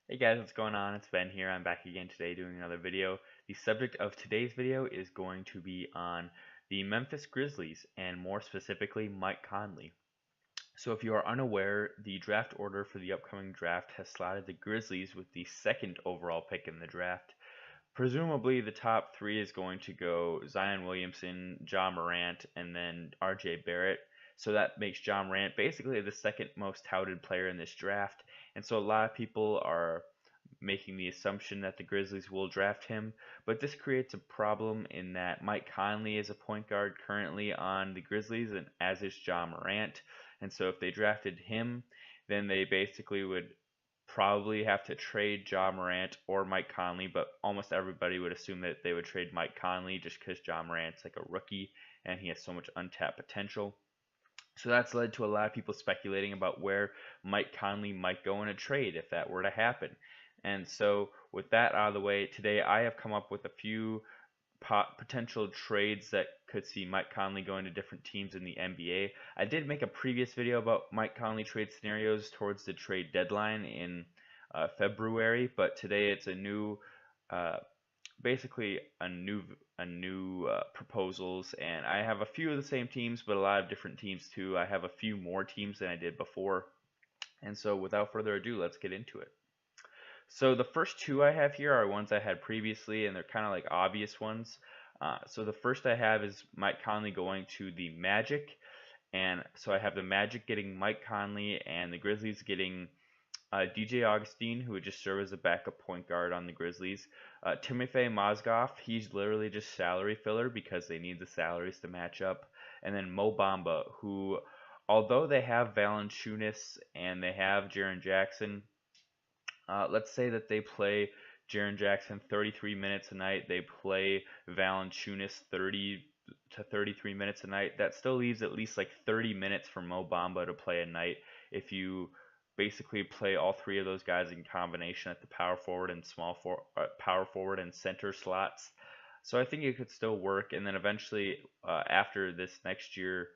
Hey guys, what's going on? It's Ben here. I'm back again today doing another video. The subject of today's video is going to be on the Memphis Grizzlies and more specifically Mike Conley. So if you are unaware, the draft order for the upcoming draft has slotted the Grizzlies with the second overall pick in the draft. Presumably the top three is going to go Zion Williamson, Ja Morant, and then RJ Barrett. So that makes Ja Morant basically the second most touted player in this draft. And so a lot of people are making the assumption that the Grizzlies will draft him, but this creates a problem in that Mike Conley is a point guard currently on the Grizzlies, and as is Ja Morant. And so if they drafted him, then they basically would probably have to trade Ja Morant or Mike Conley, but almost everybody would assume that they would trade Mike Conley just because Ja Morant's like a rookie and he has so much untapped potential. So that's led to a lot of people speculating about where Mike Conley might go in a trade if that were to happen. And so, with that out of the way, today I have come up with a few potential trades that could see Mike Conley going to different teams in the NBA. I did make a previous video about Mike Conley trade scenarios towards the trade deadline in February, but today it's a new uh, basically a new proposals, and I have a few of the same teams, but a lot of different teams too. I have a few more teams than I did before, and so without further ado, let's get into it. So the first two I have here are ones I had previously, and they're kind of like obvious ones. So the first I have is Mike Conley going to the Magic, and so I have the Magic getting Mike Conley, and the Grizzlies getting DJ Augustine, who would just serve as a backup point guard on the Grizzlies. Timofey Mozgov, he's literally just salary filler because they need the salaries to match up. And then Mo Bamba, who, although they have Valanciunas and they have Jaren Jackson, let's say that they play Jaren Jackson 33 minutes a night, they play Valanciunas 30 to 33 minutes a night. That still leaves at least like 30 minutes for Mo Bamba to play a night if you basically play all three of those guys in combination at the power forward and power forward and center slots. So I think it could still work. And then eventually, after this next year,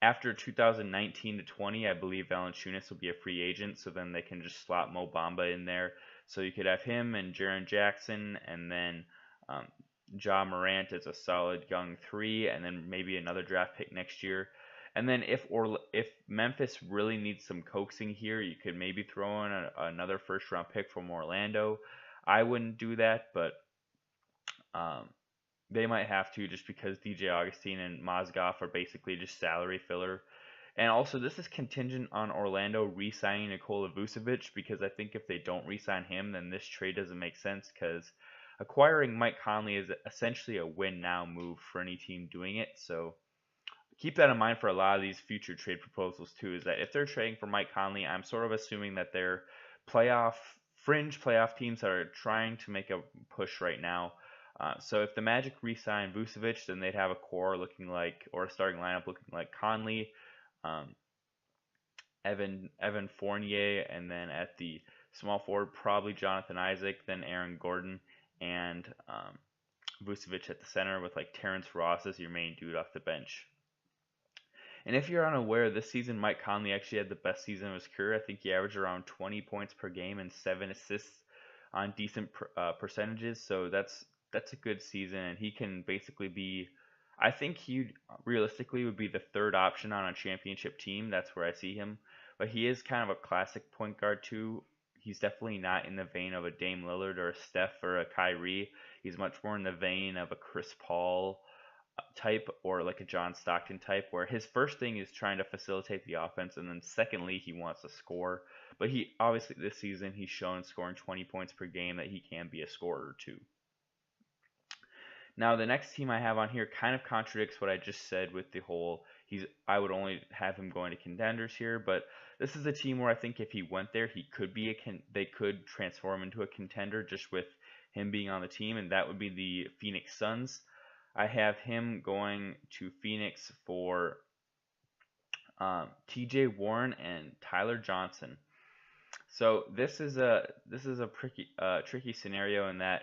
after 2019 to 20, I believe Valanciunas will be a free agent. So then they can just slot Mo Bamba in there. So you could have him and Jaren Jackson, and then um, Ja Morant as a solid young three, and then maybe another draft pick next year. And then if Memphis really needs some coaxing here, you could maybe throw in another first round pick from Orlando. I wouldn't do that, but um, they might have to just because DJ Augustine and Mozgov are basically just salary filler. And also, this is contingent on Orlando re-signing Nikola Vucevic because I think if they don't re-sign him, then this trade doesn't make sense because acquiring Mike Conley is essentially a win-now move for any team doing it. So keep that in mind for a lot of these future trade proposals too, is that if they're trading for Mike Conley, I'm sort of assuming that they're playoff fringe playoff teams that are trying to make a push right now. So if the Magic re-sign Vucevic, then they'd have a core looking like, or a starting lineup looking like Conley, um, Evan Fournier, and then at the small forward probably Jonathan Isaac, then Aaron Gordon, and Vucevic at the center with like Terrence Ross as your main dude off the bench. And if you're unaware, this season Mike Conley actually had the best season of his career. I think he averaged around 20 points per game and 7 assists on decent percentages. So that's a good season, and he can basically be. I think he realistically would be the third option on a championship team. That's where I see him. But he is kind of a classic point guard too. He's definitely not in the vein of a Dame Lillard or a Steph or a Kyrie. He's much more in the vein of a Chris Paul type or like a John Stockton type, where his first thing is trying to facilitate the offense, and then secondly, he wants to score. But he obviously this season he's shown scoring 20 points per game that he can be a scorer too. Now the next team I have on here kind of contradicts what I just said with the whole I would only have him going to contenders here, but this is a team where I think if he went there, he could be they could transform into a contender just with him being on the team, and that would be the Phoenix Suns. I have him going to Phoenix for T.J. Warren and Tyler Johnson. So this is a tricky scenario in that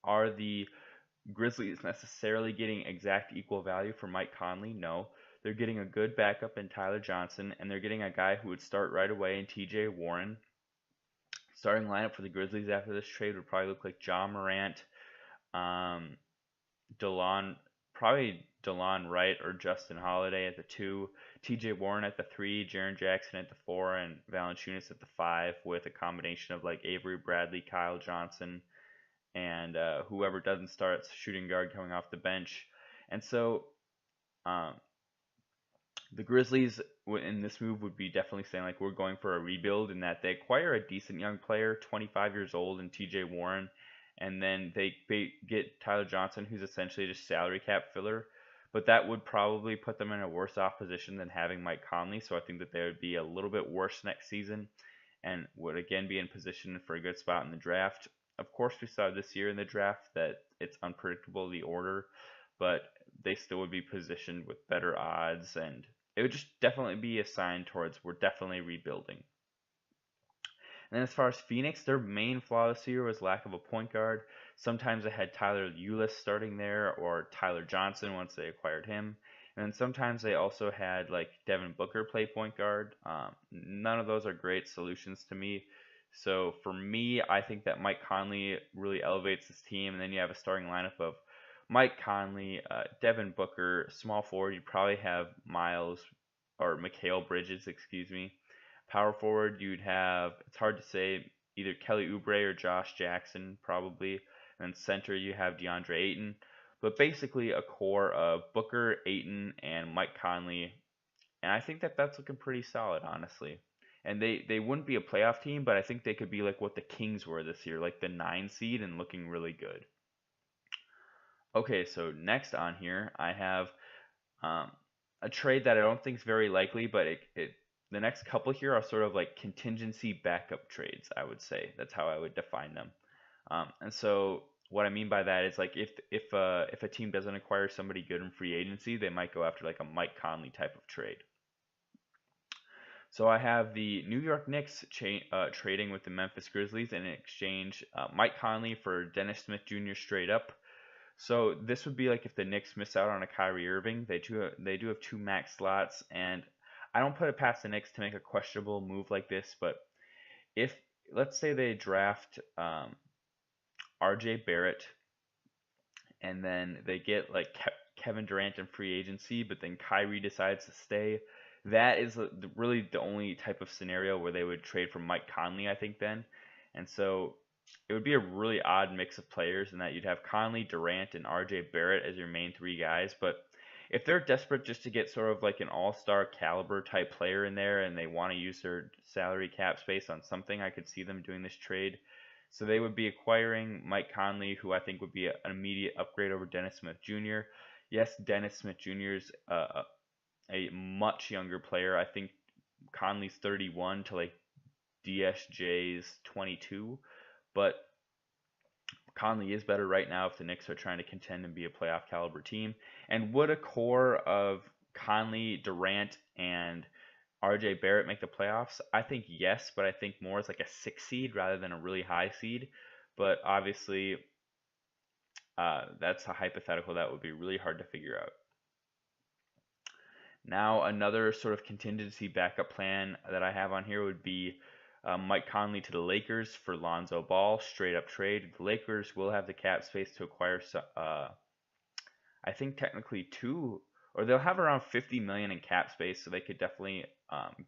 are the Grizzlies necessarily getting exact equal value for Mike Conley? No. They're getting a good backup in Tyler Johnson, and they're getting a guy who would start right away in T.J. Warren. Starting lineup for the Grizzlies after this trade would probably look like Ja Morant, um, DeLon, probably DeLon Wright or Justin Holiday at the 2, TJ Warren at the 3, Jaren Jackson at the 4, and Valanciunas at the 5, with a combination of like Avery Bradley, Kyle Johnson, and whoever doesn't start shooting guard coming off the bench. And so um, the Grizzlies in this move would be definitely saying like we're going for a rebuild, in that they acquire a decent young player, 25 years old, in TJ Warren, and then they get Tyler Johnson, who's essentially just salary cap filler. But that would probably put them in a worse off position than having Mike Conley. So I think that they would be a little bit worse next season, and would again be in position for a good spot in the draft. Of course, we saw this year in the draft that it's unpredictable, the order, but they still would be positioned with better odds, and it would just definitely be a sign towards we're definitely rebuilding. And then as far as Phoenix, their main flaw this year was lack of a point guard. Sometimes they had Tyler Ulis starting there, or Tyler Johnson once they acquired him. And then sometimes they also had like Devin Booker play point guard. None of those are great solutions to me. So for me, I think that Mike Conley really elevates this team. And then you have a starting lineup of Mike Conley, Devin Booker, small forward. You probably have Miles or Mikal Bridges, excuse me. Power forward, you'd have, it's hard to say, either Kelly Oubre or Josh Jackson, probably. And then center, you have DeAndre Ayton. But basically a core of Booker, Ayton, and Mike Conley. And I think that that's looking pretty solid, honestly. And they wouldn't be a playoff team, but I think they could be like what the Kings were this year, like the 9 seed and looking really good. Okay, so next on here, I have um, a trade that I don't think is very likely, but the next couple here are sort of like contingency backup trades, I would say. That's how I would define them. And so what I mean by that is like if a team doesn't acquire somebody good in free agency, they might go after like a Mike Conley type of trade. So I have the New York Knicks trading with the Memphis Grizzlies in exchange Mike Conley for Dennis Smith Jr. straight up. So this would be like if the Knicks miss out on a Kyrie Irving. They do have 2 max slots, and I don't put it past the Knicks to make a questionable move like this. But if let's say they draft R.J. Barrett, and then they get like Kevin Durant in free agency, but then Kyrie decides to stay, that is really the only type of scenario where they would trade for Mike Conley, I think then. And so it would be a really odd mix of players in that you'd have Conley, Durant, and RJ Barrett as your main 3 guys. But if they're desperate just to get sort of like an all-star caliber type player in there and they want to use their salary cap space on something, I could see them doing this trade. So they would be acquiring Mike Conley, who I think would be an immediate upgrade over Dennis Smith Jr. Yes, Dennis Smith Jr. is a much younger player. I think Conley's 31 to like DSJ's 22. But Conley is better right now if the Knicks are trying to contend and be a playoff caliber team. And would a core of Conley, Durant, and RJ Barrett make the playoffs? I think yes, but I think more as like a 6 seed rather than a really high seed. But obviously, that's a hypothetical that would be really hard to figure out. Now, another sort of contingency backup plan that I have on here would be Mike Conley to the Lakers for Lonzo Ball, straight up trade. The Lakers will have the cap space to acquire, I think technically 2, or they'll have around 50 million in cap space, so they could definitely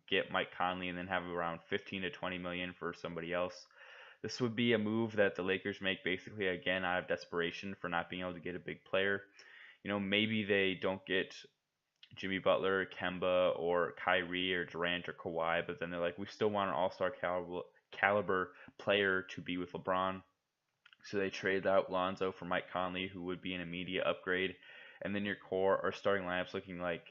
get Mike Conley and then have around 15 to 20 million for somebody else. This would be a move that the Lakers make basically again out of desperation for not being able to get a big player. You know, maybe they don't get Jimmy Butler, Kemba, or Kyrie, or Durant, or Kawhi, but then they're like, we still want an all-star caliber player to be with LeBron. So they traded out Lonzo for Mike Conley, who would be an immediate upgrade. And then your core or starting lineups looking like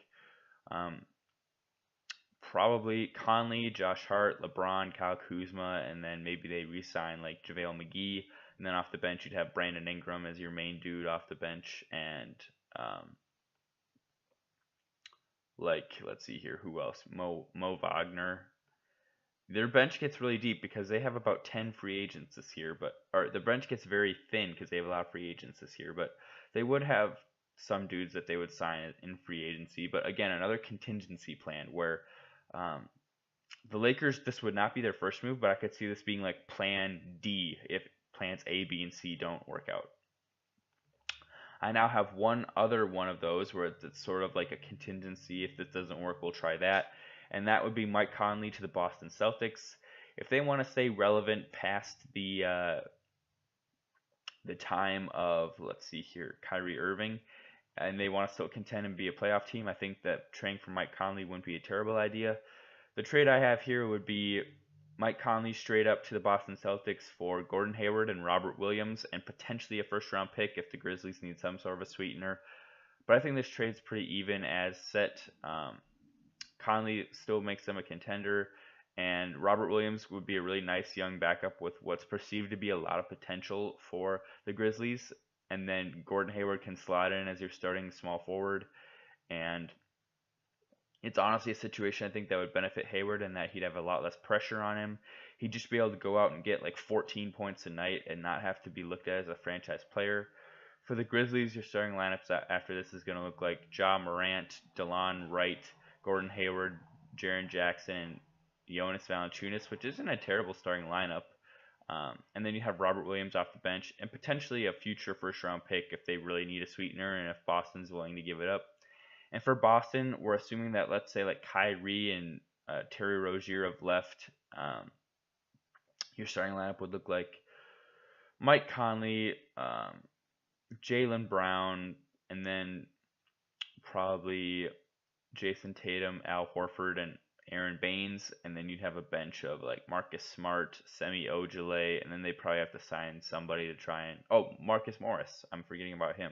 probably Conley, Josh Hart, LeBron, Kyle Kuzma, and then maybe they re-sign like JaVale McGee. And then off the bench, you'd have Brandon Ingram as your main dude off the bench, and like, let's see here, who else? Mo Wagner. Their bench gets really deep because they have about 10 free agents this year, or the bench gets very thin because they have a lot of free agents this year, but they would have some dudes that they would sign in free agency. But again, another contingency plan where The Lakers, this would not be their first move, but I could see this being like plan D if plans A, B, and C don't work out. I now have one other one of those where it's sort of like a contingency. If this doesn't work, we'll try that. And that would be Mike Conley to the Boston Celtics. If they want to stay relevant past the time of, let's see here, Kyrie Irving, and they want to still contend and be a playoff team, I think that trading for Mike Conley wouldn't be a terrible idea. The trade I have here would be Mike Conley straight up to the Boston Celtics for Gordon Hayward and Robert Williams and potentially a first round pick if the Grizzlies need some sort of a sweetener. But I think this trade's pretty even as set. Conley still makes them a contender, and Robert Williams would be a really nice young backup with what's perceived to be a lot of potential for the Grizzlies. And then Gordon Hayward can slot in as your starting small forward. And it's honestly a situation I think that would benefit Hayward in that he'd have a lot less pressure on him. He'd just be able to go out and get like 14 points a night and not have to be looked at as a franchise player. For the Grizzlies, your starting lineups after this is going to look like Ja Morant, DeLon Wright, Gordon Hayward, Jaren Jackson, and Jonas Valanciunas, which isn't a terrible starting lineup. And then you have Robert Williams off the bench and potentially a future first-round pick if they really need a sweetener and if Boston's willing to give it up. And for Boston, we're assuming that, let's say, like Kyrie and Terry Rozier have left. Your starting lineup would look like Mike Conley, Jaylen Brown, and then probably Jason Tatum, Al Horford, and Aaron Baines. And then you'd have a bench of like Marcus Smart, Semi Ojeleye, and then they probably have to sign somebody to try and... Oh, Marcus Morris. I'm forgetting about him.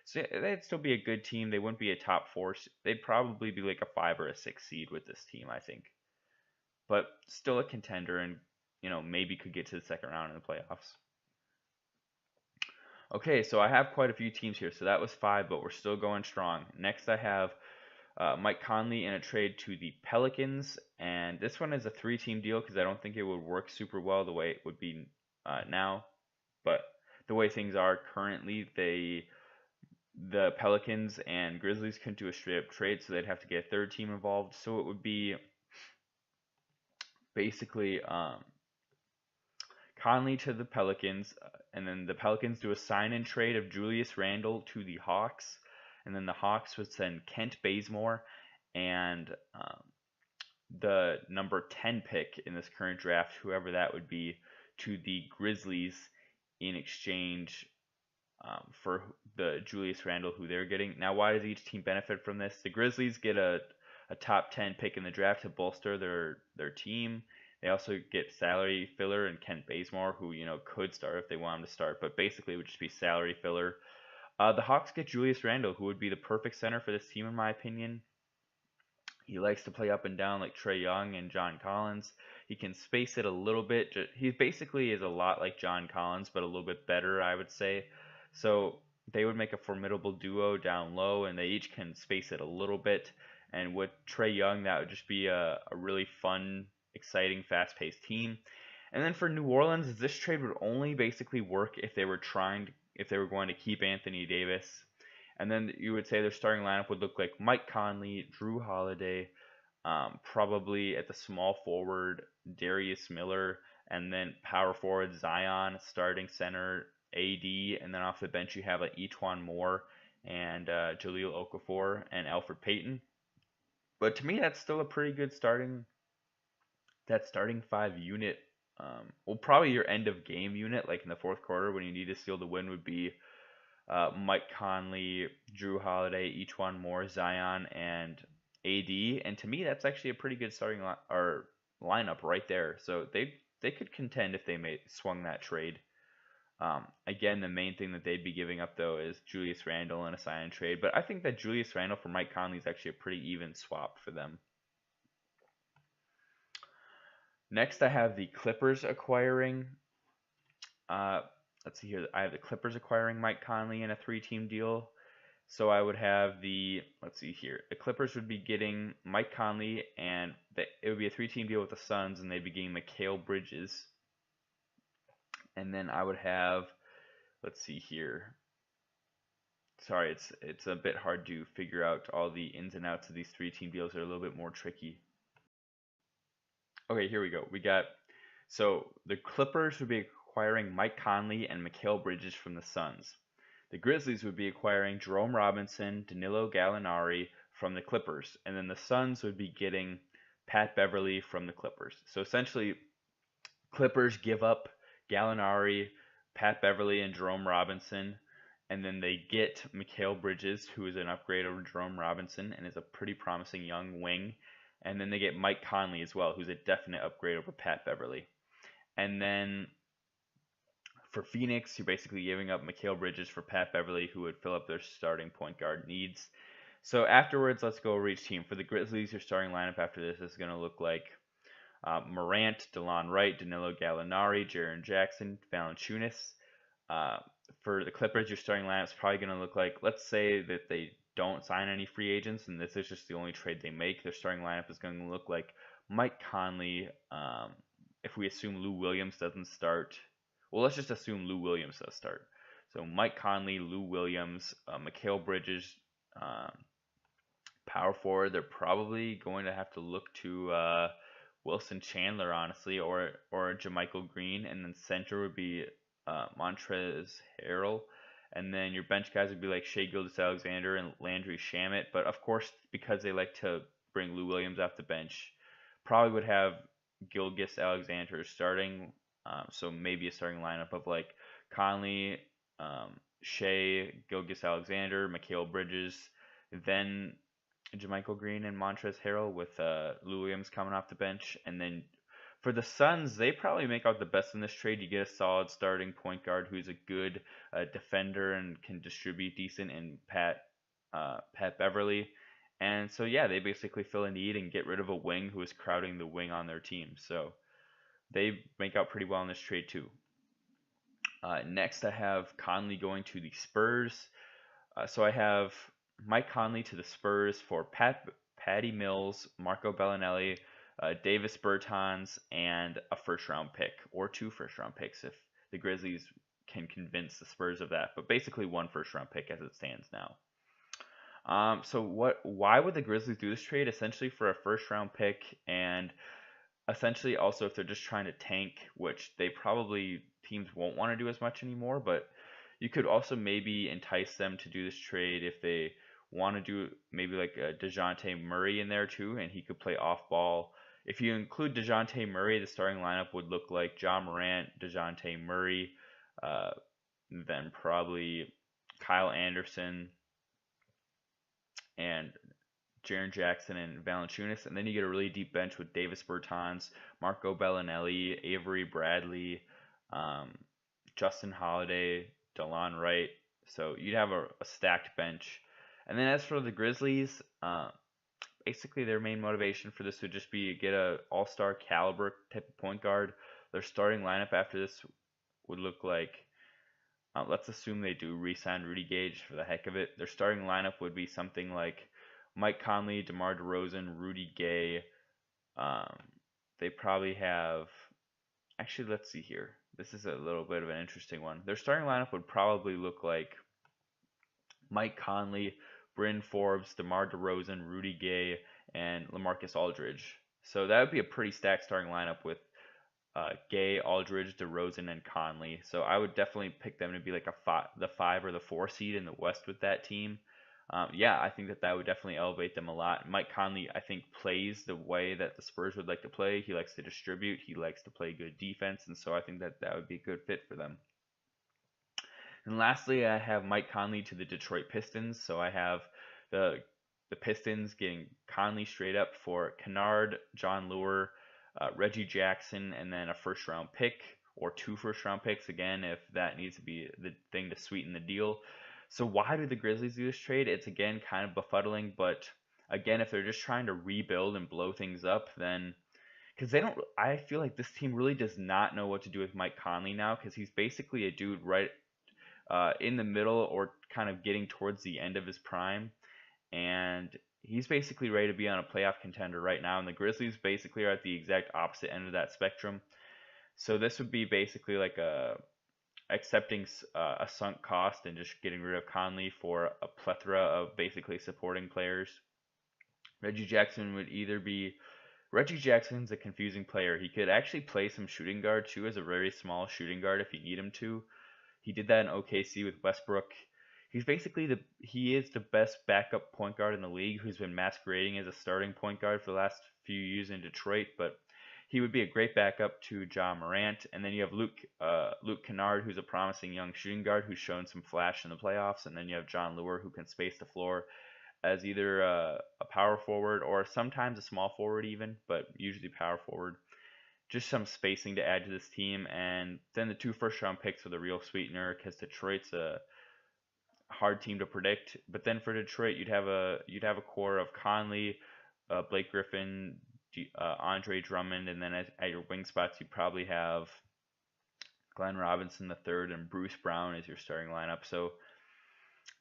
So they'd still be a good team. They wouldn't be a top four. They'd probably be like a 5 or a 6 seed with this team, I think. But still a contender and, maybe could get to the second round in the playoffs. Okay, so I have quite a few teams here. So that was 5, but we're still going strong. Next I have Mike Conley in a trade to the Pelicans. And this one is a 3-team deal because I don't think it would work super well the way it would be now. But the way things are currently, the Pelicans and Grizzlies couldn't do a straight up trade, so they'd have to get a third team involved. So it would be basically Conley to the Pelicans, and then the Pelicans do a sign and trade of Julius Randle to the Hawks, and then the Hawks would send Kent Bazemore and the number 10 pick in this current draft, whoever that would be, to the Grizzlies in exchange for the Julius Randle who they're getting. Now, why does each team benefit from this? The Grizzlies get a top 10 pick in the draft to bolster their team. They also get salary filler and Kent Bazemore, who could start if they want him to start, but basically it would just be salary filler. The Hawks get Julius Randle, who would be the perfect center for this team in my opinion. He likes to play up and down like Trae Young and John Collins. He can space it a little bit. He basically is a lot like John Collins, but a little bit better, I would say. So they would make a formidable duo down low, and they each can space it a little bit. And with Trae Young, that would just be a really fun, exciting, fast-paced team. And then for New Orleans, this trade would only basically work if they were going to keep Anthony Davis. And then you would say their starting lineup would look like Mike Conley, Drew Holiday, probably at the small forward, Darius Miller, and then power forward Zion, starting center AD, and then off the bench you have like Etuan Moore and Jahlil Okafor and Alfred Payton. But to me, that's still a pretty good starting 5 unit. Probably your end of game unit, like in the fourth quarter when you need to seal the win, would be Mike Conley, Drew Holiday, Etuan Moore, Zion, and AD. And to me, that's actually a pretty good starting lineup right there. So they could contend if they swung that trade. Again, the main thing that they'd be giving up though is Julius Randle in a sign and trade. But I think that Julius Randle for Mike Conley is actually a pretty even swap for them. Next, I have the Clippers acquiring. Let's see here. I have the Clippers acquiring Mike Conley in a 3-team deal. So I would have let's see here. The Clippers would be getting Mike Conley, and it would be a 3-team deal with the Suns, and they'd be getting Mikal Bridges. And then I would have, let's see here. Sorry, it's a bit hard to figure out all the ins and outs of these 3-team deals. They're a little bit more tricky. Okay, here we go. So the Clippers would be acquiring Mike Conley and Mikal Bridges from the Suns. The Grizzlies would be acquiring Jerome Robinson, Danilo Gallinari from the Clippers, and then the Suns would be getting Pat Beverly from the Clippers. So essentially, Clippers give up Gallinari, Pat Beverly, and Jerome Robinson, and then they get Mikal Bridges, who is an upgrade over Jerome Robinson and is a pretty promising young wing. And then they get Mike Conley as well, who's a definite upgrade over Pat Beverly. And then for Phoenix, you're basically giving up Mikal Bridges for Pat Beverly, who would fill up their starting point guard needs. So afterwards, let's go over each team. For the Grizzlies, your starting lineup after this is going to look like Morant, DeLon Wright, Danilo Gallinari, Jaren Jackson, Valanciunas. Uh, for the Clippers, your starting lineup is probably going to look like, let's say that they don't sign any free agents, and this is just the only trade they make. Their starting lineup is going to look like Mike Conley. If we assume Lou Williams doesn't start, well, let's just assume Lou Williams does start. So Mike Conley, Lou Williams, Mikal Bridges, um, power forward. They're probably going to have to look to Wilson Chandler, honestly, or JaMychal Green, and then center would be Montrezl Harrell, and then your bench guys would be like Shai Gilgeous-Alexander and Landry Shamet. But of course, because they like to bring Lou Williams off the bench, probably would have Gilgeous-Alexander starting. So maybe a starting lineup of like Conley, Shai, Gilgeous-Alexander, Mikal Bridges, then JaMychal Green and Montrezl Harrell with Lou Williams coming off the bench. And then for the Suns, they probably make out the best in this trade. You get a solid starting point guard who's a good defender and can distribute decent in Pat Beverly. And so yeah, they basically fill a need and get rid of a wing who is crowding the wing on their team. So they make out pretty well in this trade too. Next, I have Conley going to the Spurs. So I have Mike Conley to the Spurs for Patty Mills, Marco Bellinelli, Davis Bertans, and a first-round pick, or 2 first-round picks if the Grizzlies can convince the Spurs of that. But basically 1 first-round pick as it stands now. Why would the Grizzlies do this trade? Essentially for a first-round pick, and essentially also if they're just trying to tank, which they probably teams won't want to do as much anymore, but you could also maybe entice them to do this trade if they want to do maybe like a DeJounte Murray in there too, and he could play off ball. If you include DeJounte Murray, the starting lineup would look like Ja Morant, DeJounte Murray, then probably Kyle Anderson and Jaren Jackson and Valanciunas, and then you get a really deep bench with Davis Bertans, Marco Bellinelli, Avery Bradley, Justin Holiday, DeLon Wright. So you'd have a stacked bench. And then as for the Grizzlies, basically their main motivation for this would just be get a all-star caliber type of point guard. Their starting lineup after this would look like, let's assume they do re-sign Rudy Gage for the heck of it. Their starting lineup would be something like Mike Conley, DeMar DeRozan, Rudy Gay. They probably have, actually let's see here. This is a little bit of an interesting one. Their starting lineup would probably look like Mike Conley, Bryn Forbes, DeMar DeRozan, Rudy Gay, and LaMarcus Aldridge. So that would be a pretty stacked starting lineup with Gay, Aldridge, DeRozan, and Conley. So I would definitely pick them to be like the 5 or the 4 seed in the West with that team. Yeah, I think that would definitely elevate them a lot. Mike Conley, I think, plays the way that the Spurs would like to play. He likes to distribute. He likes to play good defense, and so I think that would be a good fit for them. And lastly, I have Mike Conley to the Detroit Pistons. So I have the Pistons getting Conley straight up for Kennard, John Lure, Reggie Jackson, and then a first-round pick or 2 first-round picks, again, if that needs to be the thing to sweeten the deal. So why do the Grizzlies do this trade? It's, again, kind of befuddling, but again, if they're just trying to rebuild and blow things up, then because I feel like this team really does not know what to do with Mike Conley now, because he's basically a dude right in the middle or kind of getting towards the end of his prime, and he's basically ready to be on a playoff contender right now, and the Grizzlies basically are at the exact opposite end of that spectrum. So this would be basically like accepting a sunk cost and just getting rid of Conley for a plethora of basically supporting players. Reggie Jackson would either be Reggie Jackson's a confusing player. He could actually play some shooting guard too, as a very small shooting guard if you need him to. He did that in OKC with Westbrook. He is the best backup point guard in the league, who's been masquerading as a starting point guard for the last few years in Detroit, but he would be a great backup to Ja Morant. And then you have Luke Kennard, who's a promising young shooting guard who's shown some flash in the playoffs. And then you have John Lure, who can space the floor as either a power forward or sometimes a small forward even, but usually power forward. Just some spacing to add to this team, and then the 2 first-round picks are the real sweetener because Detroit's a hard team to predict. But then for Detroit, you'd have a core of Conley, Blake Griffin, Andre Drummond, and then at your wing spots you'd probably have Glenn Robinson the third and Bruce Brown as your starting lineup. So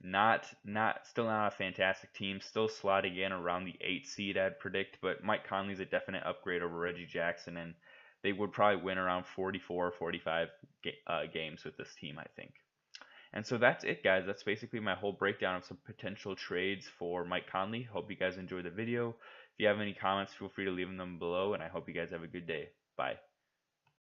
still not a fantastic team. Still slotting in around the 8 seed, I'd predict. But Mike Conley's a definite upgrade over Reggie Jackson, and they would probably win around 44 or 45 games with this team, I think. And so that's it, guys. That's basically my whole breakdown of some potential trades for Mike Conley. Hope you guys enjoyed the video. If you have any comments, feel free to leave them below, and I hope you guys have a good day. Bye.